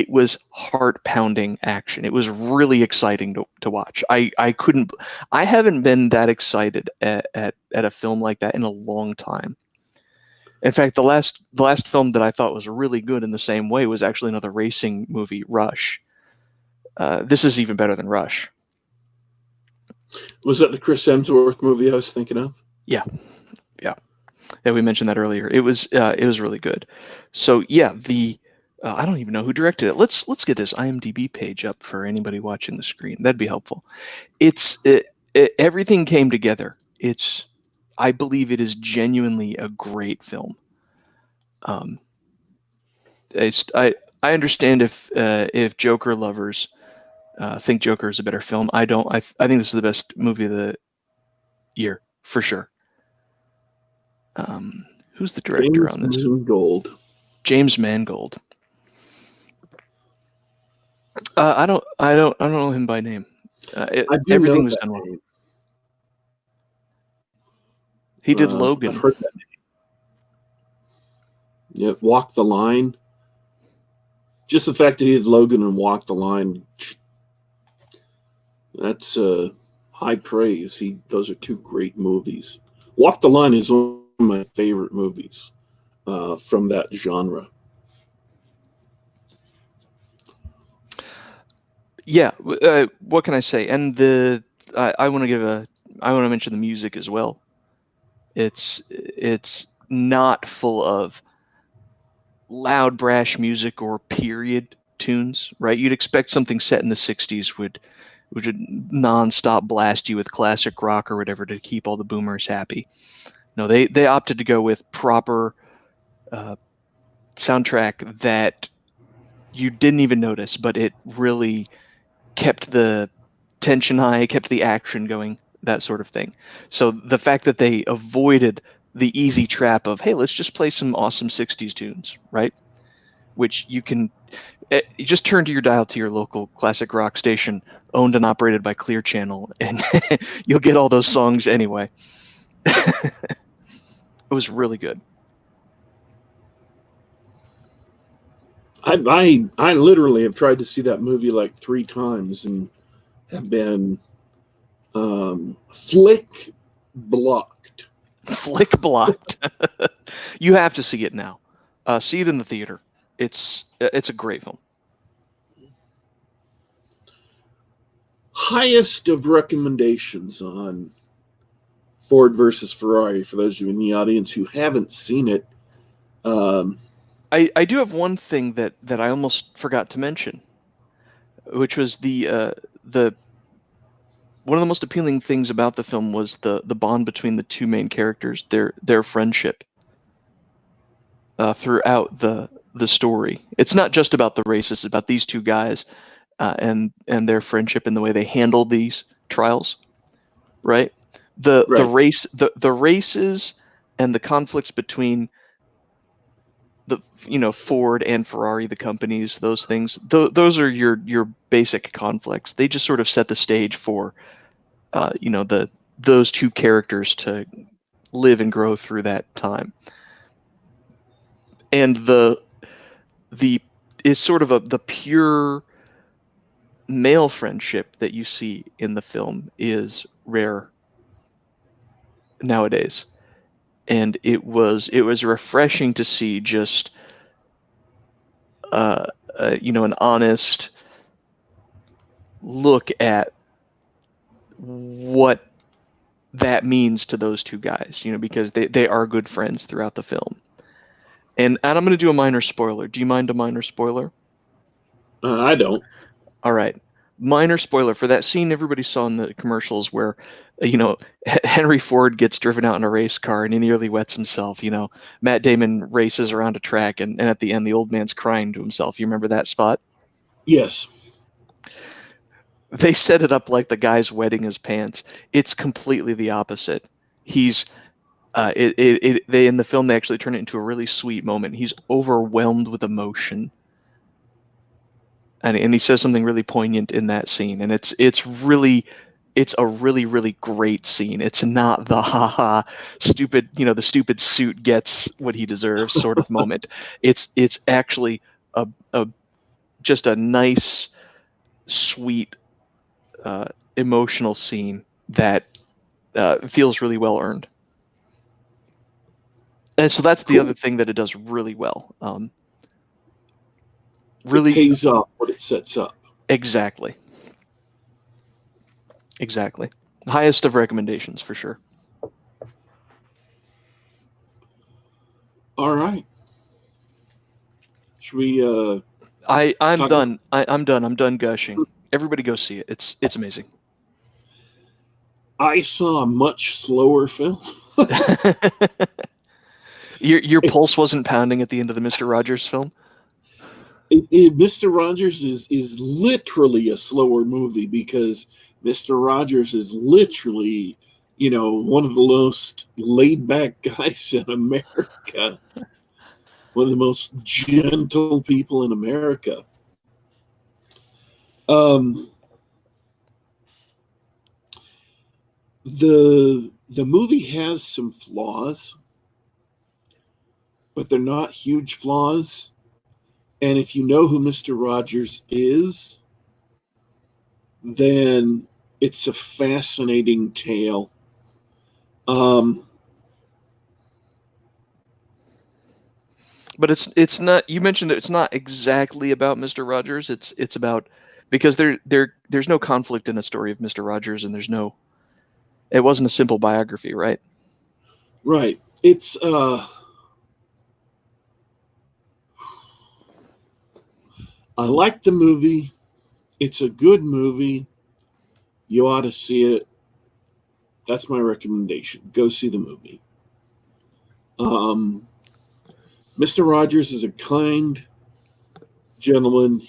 was heart-pounding action. It was really exciting to watch. I haven't been that excited at a film like that in a long time. In fact, the last film that I thought was really good in the same way was actually another racing movie, Rush. This is even better than Rush. Was that the Chris Hemsworth movie I was thinking of? Yeah. We mentioned that earlier. It was really good. So yeah, the I don't even know who directed it. Let's get this IMDb page up for anybody watching the screen. That'd be helpful. Everything came together. I believe it is genuinely a great film. I understand if Joker lovers think Joker is a better film. I don't. I think this is the best movie of the year for sure. Who's the director on this? Mangold. James Mangold. I don't know him by name. Everything was done well. He did Logan. I've heard that name. Yeah, Walk the Line. Just the fact that he did Logan and Walk the Line, that's high praise. Those are two great movies. Walk the Line is one of my favorite movies from that genre. Yeah, what can I say? And I want to mention the music as well. It's not full of loud, brash music or period tunes, right? You'd expect something set in the 60s would nonstop blast you with classic rock or whatever to keep all the boomers happy. No, they opted to go with proper soundtrack that you didn't even notice, but it really kept the tension high, kept the action going, that sort of thing. So the fact that they avoided the easy trap of, hey, let's just play some awesome 60s tunes, right? Which you just turn to your dial to your local classic rock station owned and operated by Clear Channel, and you'll get all those songs anyway. It was really good. I literally have tried to see that movie like 3 times and have been flick blocked. Flick blocked. You have to see it now. See it in the theater. It's a great film. Highest of recommendations on Ford versus Ferrari for those of you in the audience who haven't seen it. I do have one thing that I almost forgot to mention, which was the one of the most appealing things about the film was the bond between the two main characters, their friendship throughout the story. It's not just about the races; it's about these two guys and their friendship and the way they handle these trials. Right? The races and the conflicts between Ford and Ferrari, the companies, those things, those are your basic conflicts. They just sort of set the stage for those two characters to live and grow through that time. And the is sort of the pure male friendship that you see in the film is rare nowadays. And it was refreshing to see just an honest look at what that means to those two guys, because they are good friends throughout the film. And I'm going to do a minor spoiler. Do you mind a minor spoiler? I don't. All right. Minor spoiler for that scene everybody saw in the commercials where, Henry Ford gets driven out in a race car and he nearly wets himself. Matt Damon races around a track and at the end the old man's crying to himself. You remember that spot? Yes. They set it up like the guy's wetting his pants. It's completely the opposite. He's they in the film they actually turn it into a really sweet moment. He's overwhelmed with emotion. And he says something really poignant in that scene, and it's a really, really great scene. It's not the haha stupid, the stupid suit gets what he deserves sort of moment. It's actually just a nice, sweet, emotional scene that feels really well earned. And so that's the other thing that it does really well. Really it pays off what it sets up. Exactly. Highest of recommendations for sure. All right. Let's Should we I'm talk? done. I'm done. I'm done gushing. Everybody go see it. It's amazing. I saw a much slower film. Your pulse wasn't pounding at the end of the Mr. Rogers film? Mr. Rogers is literally a slower movie because Mr. Rogers is literally, one of the most laid back guys in America, one of the most gentle people in America. The movie has some flaws, but they're not huge flaws. And if you know who Mr. Rogers is, then it's a fascinating tale. But it's not. You mentioned it's not exactly about Mr. Rogers. It's about, because there's no conflict in a story of Mr. Rogers, and it wasn't a simple biography, right? Right. It's I like the movie. It's a good movie. You ought to see it. That's my recommendation. Go see the movie. Mr. Rogers is a kind gentleman.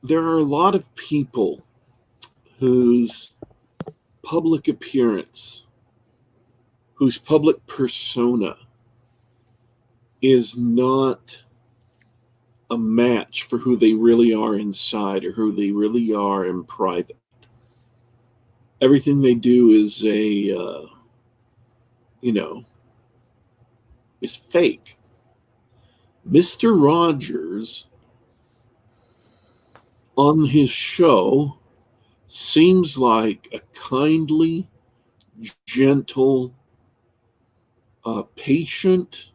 There are a lot of people whose public appearance, whose public persona is not a match for who they really are inside or who they really are in private. Everything they do is is fake. Mr. Rogers on his show seems like a kindly, gentle, patient,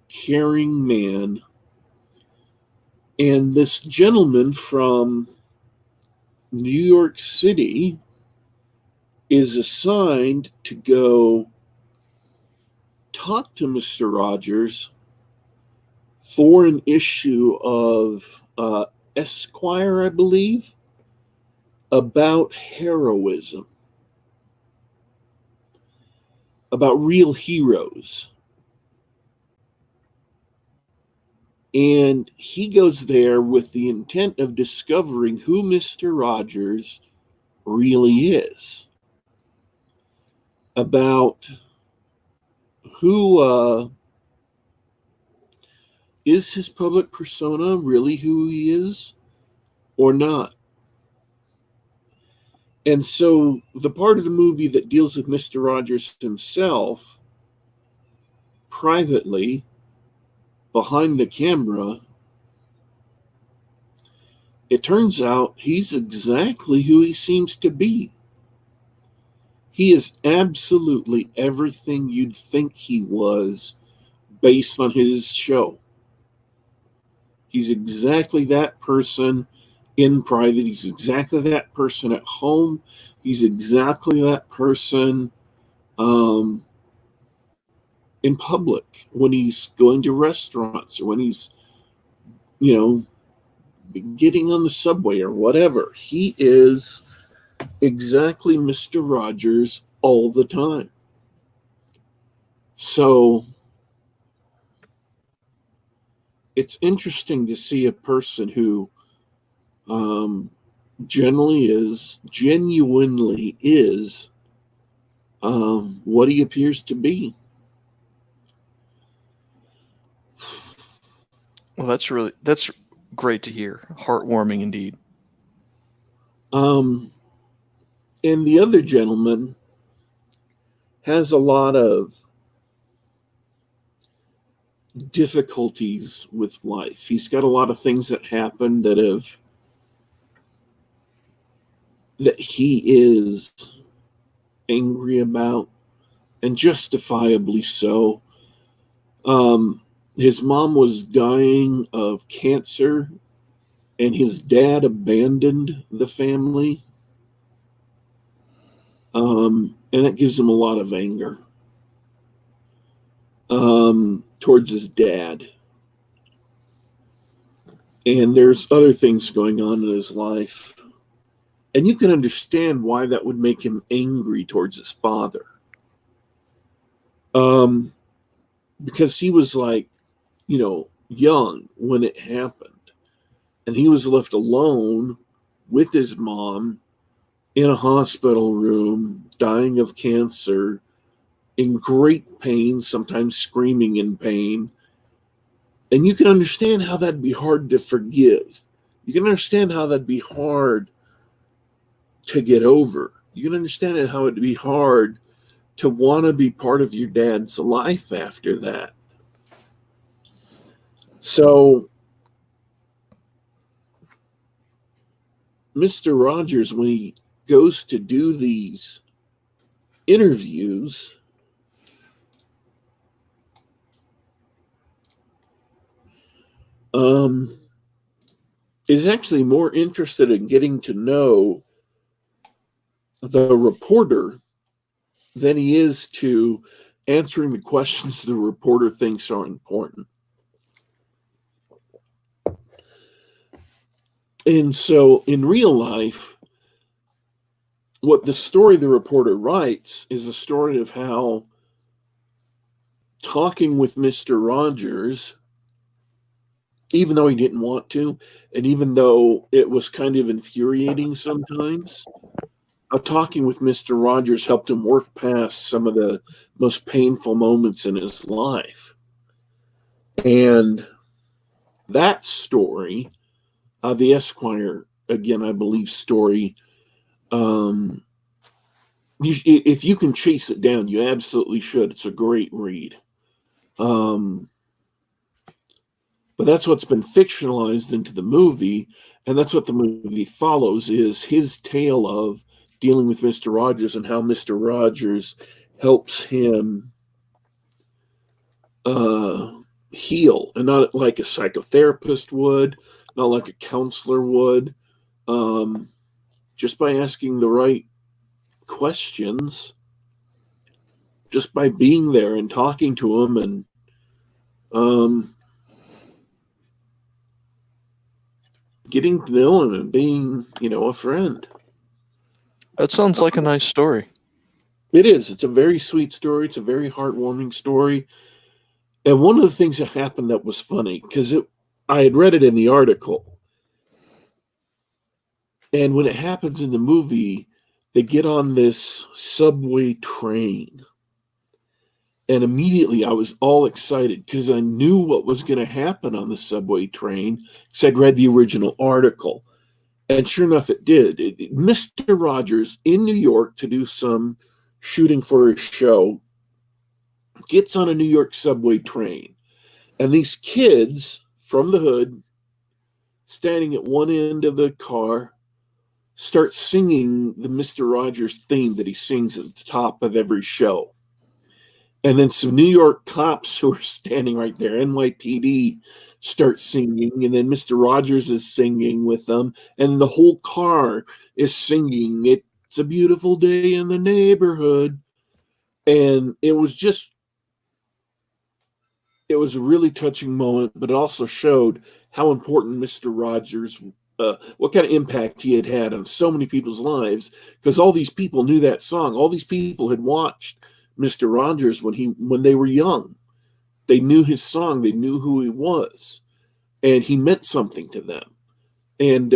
caring man. And this gentleman from New York City is assigned to go talk to Mr. Rogers for an issue of Esquire, I believe, about heroism, about real heroes. And he goes there with the intent of discovering who Mr. Rogers really is, about who is his public persona really who he is or not. And so the part of the movie that deals with Mr. Rogers himself privately behind the camera, it turns out he's exactly who he seems to be. He is absolutely everything you'd think he was based on his show. He's exactly that person in private. He's exactly that person at home. He's exactly that person in public when he's going to restaurants or when he's, getting on the subway or whatever. He is exactly Mr. Rogers all the time. So it's interesting to see a person who genuinely is what he appears to be. Well, that's great to hear. Heartwarming indeed. And the other gentleman has a lot of difficulties with life. He's got a lot of things that happen that he is angry about, and justifiably so. His mom was dying of cancer, and his dad abandoned the family. And it gives him a lot of anger. towards his dad. And there's other things going on in his life. And you can understand why that would make him angry towards his father. Because he was like, young when it happened. And he was left alone with his mom in a hospital room, dying of cancer, in great pain, sometimes screaming in pain. And you can understand how that'd be hard to forgive. You can understand how that'd be hard to get over. You can understand how it'd be hard to want to be part of your dad's life after that. So, Mr. Rogers, when he goes to do these interviews, is actually more interested in getting to know the reporter than he is to answering the questions the reporter thinks are important. And so in real life, what the story the reporter writes is a story of how talking with Mr. Rogers, even though he didn't want to, and even though it was kind of infuriating sometimes, talking with Mr. Rogers helped him work past some of the most painful moments in his life. And that story, the Esquire, again, I believe, story, if you can chase it down, you absolutely should. It's a great read. But that's what's been fictionalized into the movie, and that's what the movie follows, is his tale of dealing with Mr. Rogers and how Mr. Rogers helps him heal, and not like a psychotherapist would, not like a counselor would, just by asking the right questions, just by being there and talking to him, and getting to know him and being, a friend. That sounds like a nice story. It is. It's a very sweet story. It's a very heartwarming story. And one of the things that happened that was funny, because I had read it in the article, and when it happens in the movie, they get on this subway train. And immediately I was all excited because I knew what was going to happen on the subway train because I'd read the original article. And sure enough, it did. Mr. Rogers in New York to do some shooting for a show gets on a New York subway train. And these kids from the hood, standing at one end of the car, start singing the Mr. Rogers theme that he sings at the top of every show. And then some New York cops who are standing right there, NYPD, start singing. And then Mr. Rogers is singing with them. And the whole car is singing, "It's a beautiful day in the neighborhood." And it was a really touching moment, but it also showed how important Mr. Rogers, what kind of impact he had had on so many people's lives, because all these people knew that song. All these people had watched Mr. Rogers when they were young. They knew his song. They knew who he was, and he meant something to them. And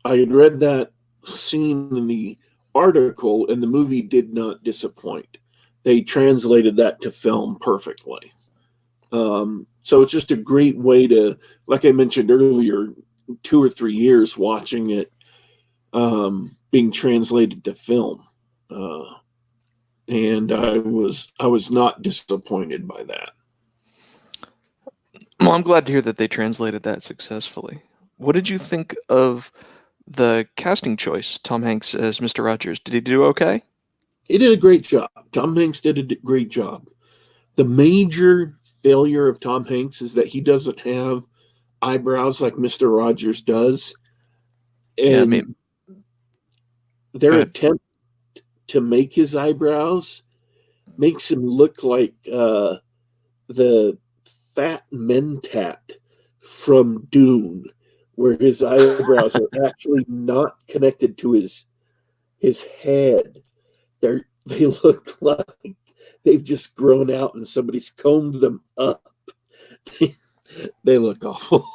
I had read that scene in the article, and the movie did not disappoint. They translated that to film perfectly. So it's just a great way to, like I mentioned earlier, 2 or 3 years watching it being translated to film. And I was not disappointed by that. Well, I'm glad to hear that they translated that successfully. What did you think of the casting choice, Tom Hanks as Mr. Rogers? Did he do okay? He did a great job. Tom Hanks did a great job. The major failure of Tom Hanks is that he doesn't have eyebrows like Mr. Rogers does. And their attempt to make his eyebrows makes him look like the fat mentat from Dune, where his eyebrows are actually not connected to his head. They look like they've just grown out and somebody's combed them up. They look awful.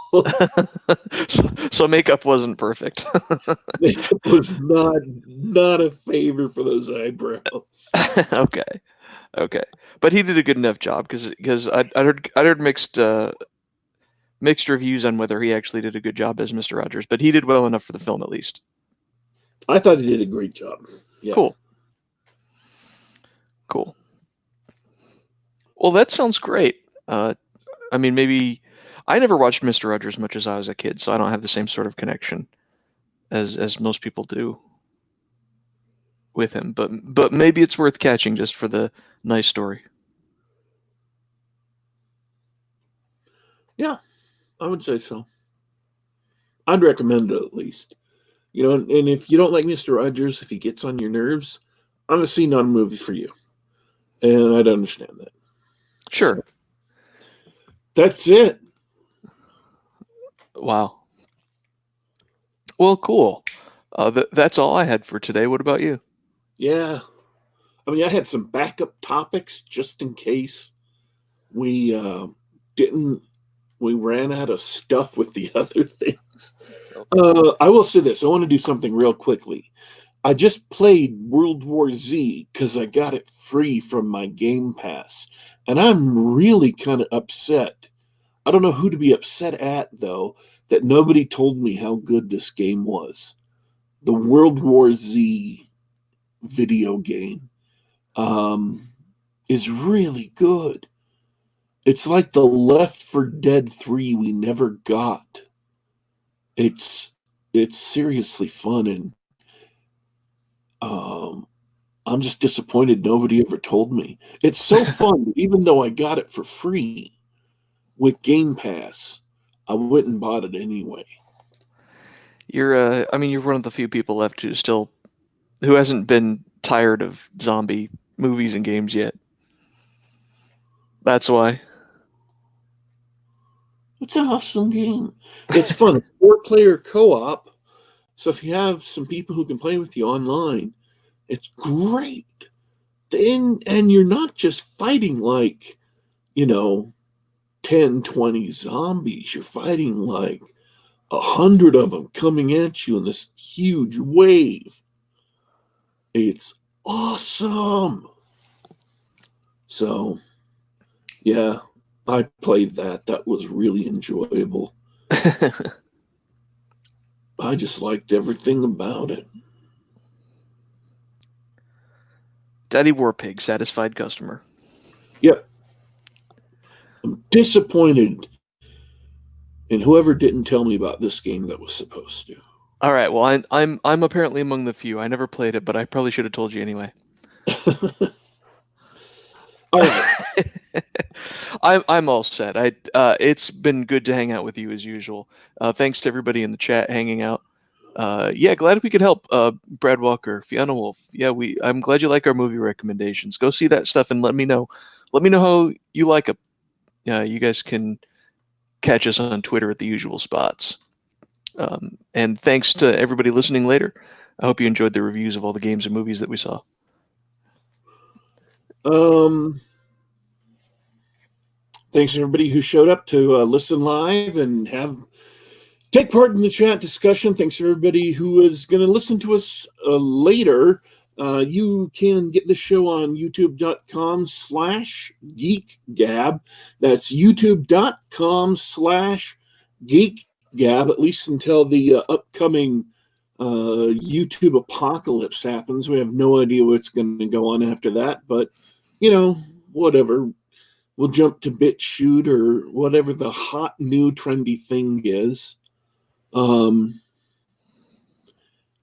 So makeup wasn't perfect. Makeup was not a favor for those eyebrows. Okay, but he did a good enough job because I heard mixed reviews on whether he actually did a good job as Mr. Rogers, but he did well enough for the film at least. I thought he did a great job. Yeah. Cool. Well, that sounds great. I mean, maybe I never watched Mr. Rogers much as I was a kid, so I don't have the same sort of connection as most people do with him. But maybe it's worth catching just for the nice story. Yeah, I would say so. I'd recommend it at least. And if you don't like Mr. Rogers, if he gets on your nerves, honestly, not a movie for you. And I'd understand that. Sure. So, that's it. Wow. Well, cool. That's all I had for today. What about you? Yeah. I mean, I had some backup topics just in case we ran out of stuff with the other things. I will say this. I want to do something real quickly. I just played World War Z because I got it free from my Game Pass. And I'm really kind of upset. I don't know who to be upset at, though, that nobody told me how good this game was. The World War Z video game is really good. It's like the Left 4 Dead 3 we never got. It's seriously fun, and I'm just disappointed nobody ever told me. It's so fun, even though I got it for free with Game Pass, I went and bought it anyway. You're one of the few people left who hasn't been tired of zombie movies and games yet. That's why. It's an awesome game. It's fun. 4-player co-op. So if you have some people who can play with you online, it's great. And you're not just fighting like, 10, 20 zombies. You're fighting like 100 of them coming at you in this huge wave. It's awesome. So, yeah, I played that. That was really enjoyable. I just liked everything about it. Daddy Warpig, satisfied customer. Yep. I'm disappointed in whoever didn't tell me about this game that was supposed to. All right. Well, I'm apparently among the few. I never played it, but I probably should have told you anyway. All right. I'm all set. It's been good to hang out with you as usual. Thanks to everybody in the chat hanging out. Yeah, glad we could help. Brad Walker, Fiona Wolf. Yeah, I'm glad you like our movie recommendations. Go see that stuff and let me know. Let me know how you like it. You guys can catch us on Twitter at the usual spots. And thanks to everybody listening later. I hope you enjoyed the reviews of all the games and movies that we saw. Thanks to everybody who showed up to listen live and take part in the chat discussion. Thanks to everybody who is going to listen to us later. You can get the show on youtube.com/Geek Gab. That's youtube.com/Geek Gab, at least until the upcoming YouTube apocalypse happens. We have no idea what's going to go on after that, but whatever. We'll jump to BitChute or whatever the hot new trendy thing is. And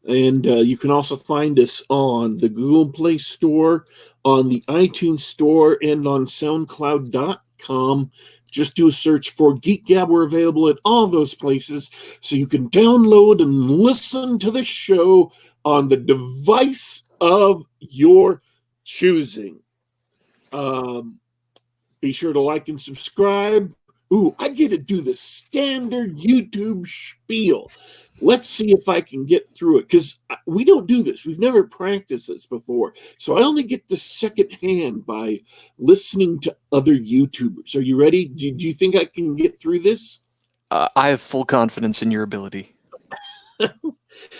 you can also find us on the Google Play Store, on the iTunes Store, and on SoundCloud.com. Just do a search for Geek Gab. We're available at all those places, so you can download and listen to the show on the device of your choosing. Be sure to like and subscribe. Ooh, I get to do the standard YouTube spiel. Let's see if I can get through it, because we don't do this. We've never practiced this before. So I only get the second hand by listening to other YouTubers. Are you ready? Do you think I can get through this? I have full confidence in your ability.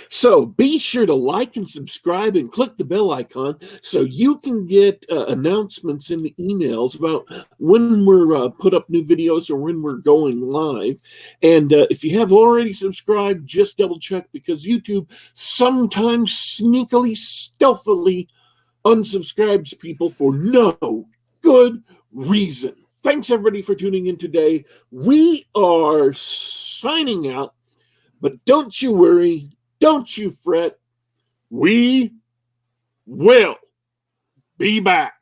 So be sure to like and subscribe and click the bell icon so you can get announcements in the emails about when we're put up new videos or when we're going live. And if you have already subscribed, just double check, because YouTube sometimes sneakily, stealthily unsubscribes people for no good reason. Thanks everybody for tuning in today. We are signing out, but don't you worry. Don't you fret. We will be back.